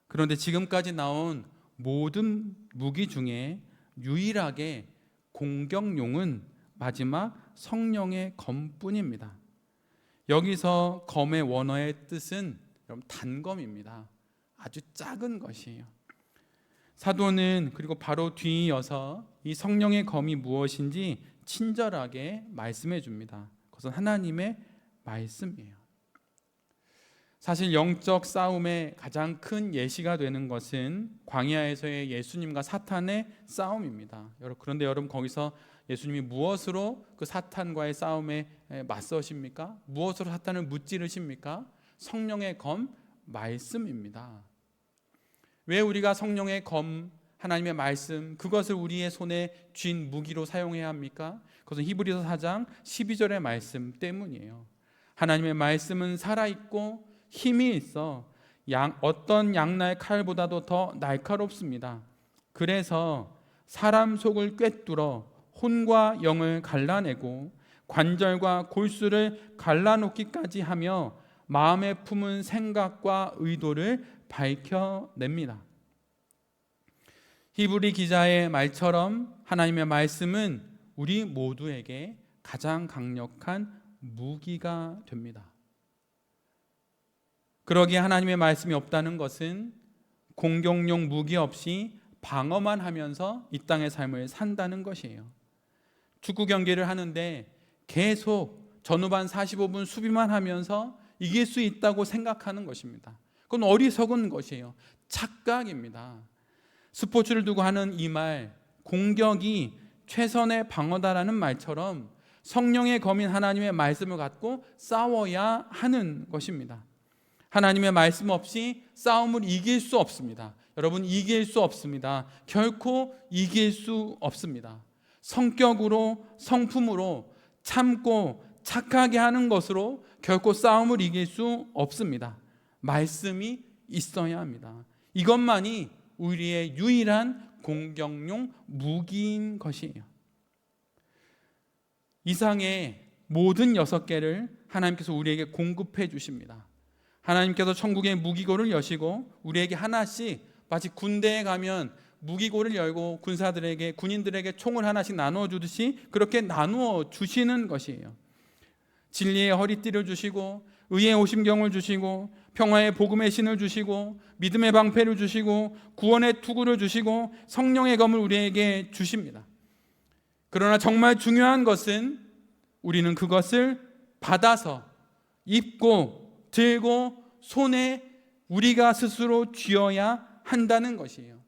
그런데 지금까지 나온 모든 무기 중에 유일하게 공격용은 마지막 성령의 검뿐입니다. 여기서 검의 원어의 뜻은 단검입니다. 아주 작은 것이에요. 사도는 그리고 바로 뒤이어서 이 성령의 검이 무엇인지 친절하게 말씀해 줍니다. 그것은 하나님의 말씀이에요. 사실 영적 싸움의 가장 큰 예시가 되는 것은 광야에서의 예수님과 사탄의 싸움입니다. 그런데 여러분, 거기서 예수님이 무엇으로 그 사탄과의 싸움에 맞서십니까? 무엇으로 사탄을 무찌르십니까? 성령의 검, 말씀입니다. 왜 우리가 성령의 검, 하나님의 말씀, 그것을 우리의 손에 쥔 무기로 사용해야 합니까? 그것은 히브리서 4장 12절의 말씀 때문이에요. 하나님의 말씀은 살아있고 힘이 있어 어떤 양날의 칼보다도 더 날카롭습니다. 그래서 사람 속을 꿰뚫어 혼과 영을 갈라내고 관절과 골수를 갈라놓기까지 하며 마음에 품은 생각과 의도를 밝혀냅니다. 히브리 기자의 말처럼 하나님의 말씀은 우리 모두에게 가장 강력한 무기가 됩니다. 그러기에 하나님의 말씀이 없다는 것은 공격용 무기 없이 방어만 하면서 이 땅의 삶을 산다는 것이에요. 축구 경기를 하는데 계속 전후반 45분 수비만 하면서 이길 수 있다고 생각하는 것입니다. 그건 어리석은 것이에요. 착각입니다. 스포츠를 두고 하는 이 말, 공격이 최선의 방어다라는 말처럼 성령의 검인 하나님의 말씀을 갖고 싸워야 하는 것입니다. 하나님의 말씀 없이 싸움을 이길 수 없습니다. 여러분, 이길 수 없습니다. 결코 이길 수 없습니다. 성격으로, 성품으로 참고 착하게 하는 것으로 결코 싸움을 이길 수 없습니다. 말씀이 있어야 합니다. 이것만이 우리의 유일한 공격용 무기인 것이에요. 이상의 모든 6개를 하나님께서 우리에게 공급해 주십니다. 하나님께서 천국의 무기고를 여시고 우리에게 하나씩, 마치 군대에 가면 무기고를 열고 군인들에게 총을 하나씩 나누어 주듯이 그렇게 나누어 주시는 것이에요. 진리의 허리띠를 주시고 의의 오심경을 주시고 평화의 복음의 신을 주시고 믿음의 방패를 주시고 구원의 투구를 주시고 성령의 검을 우리에게 주십니다. 그러나 정말 중요한 것은 우리는 그것을 받아서 입고 들고 손에 우리가 스스로 쥐어야 한다는 것이에요.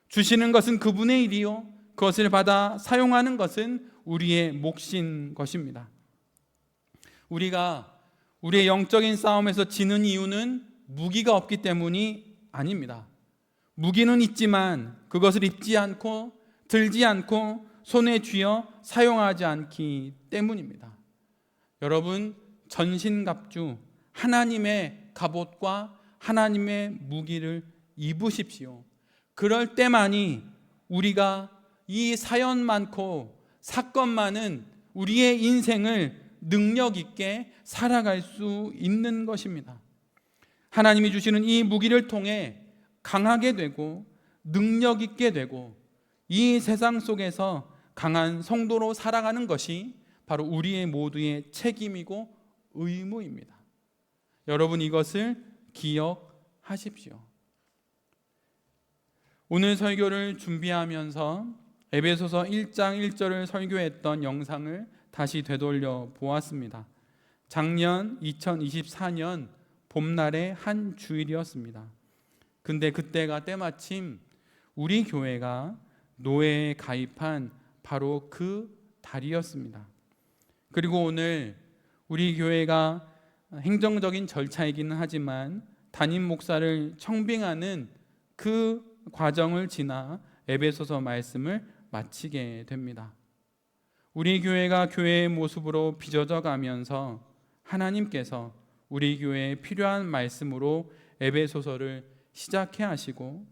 주시는 것은 그분의 일이요, 그것을 받아 사용하는 것은 우리의 몫인 것입니다. 우리가 우리의 영적인 싸움에서 지는 이유는 무기가 없기 때문이 아닙니다. 무기는 있지만 그것을 입지 않고 들지 않고 손에 쥐어 사용하지 않기 때문입니다. 여러분, 전신갑주 하나님의 갑옷과 하나님의 무기를 입으십시오. 그럴 때만이 우리가 이 사연 많고 사건 많은 우리의 인생을 능력 있게 살아갈 수 있는 것입니다. 하나님이 주시는 이 무기를 통해 강하게 되고 능력 있게 되고 이 세상 속에서 강한 성도로 살아가는 것이 바로 우리의 모두의 책임이고 의무입니다. 여러분, 이것을 기억하십시오. 오늘 설교를 준비하면서 에베소서 1장 1절을 설교했던 영상을 다시 되돌려 보았습니다. 작년 2024년 봄날의 한 주일이었습니다. 근데 그때가 때마침 우리 교회가 노예에 가입한 바로 그 달이었습니다. 그리고 오늘 우리 교회가 행정적인 절차이기는 하지만 담임 목사를 청빙하는 그 과정을 지나 에베소서 말씀을 마치게 됩니다. 우리 교회가 교회의 모습으로 빚어져 가면서 하나님께서 우리 교회에 필요한 말씀으로 에베소서를 시작해 하시고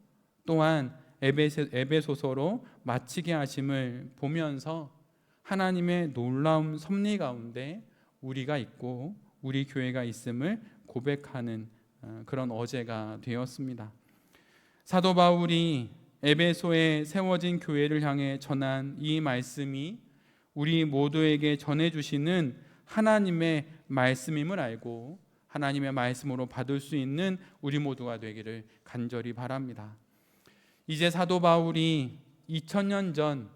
또한 에베소서로 마치게 하심을 보면서 하나님의 놀라운 섭리 가운데 우리가 있고 우리 교회가 있음을 고백하는 그런 어제가 되었습니다. 사도 바울이 에베소에 세워진 교회를 향해 전한 이 말씀이 우리 모두에게 전해주시는 하나님의 말씀임을 알고 하나님의 말씀으로 받을 수 있는 우리 모두가 되기를 간절히 바랍니다. 이제 사도 바울이 2000년 전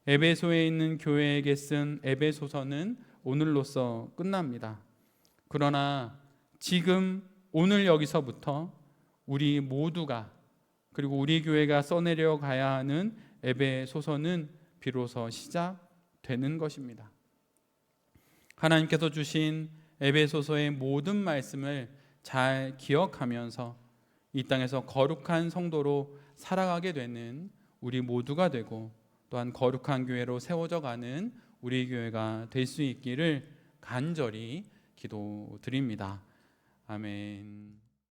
에베소에 있는 교회에게 쓴 에베소서는 오늘로써 끝납니다. 그러나 지금 오늘 여기서부터 우리 모두가 그리고 우리 교회가 써내려 가야 하는 에베소서는 비로소 시작되는 것입니다. 하나님께서 주신 에베소서의 모든 말씀을 잘 기억하면서 이 땅에서 거룩한 성도로 살아가게 되는 우리 모두가 되고 또한 거룩한 교회로 세워져 가는 우리 교회가 될 수 있기를 간절히 기도드립니다. 아멘.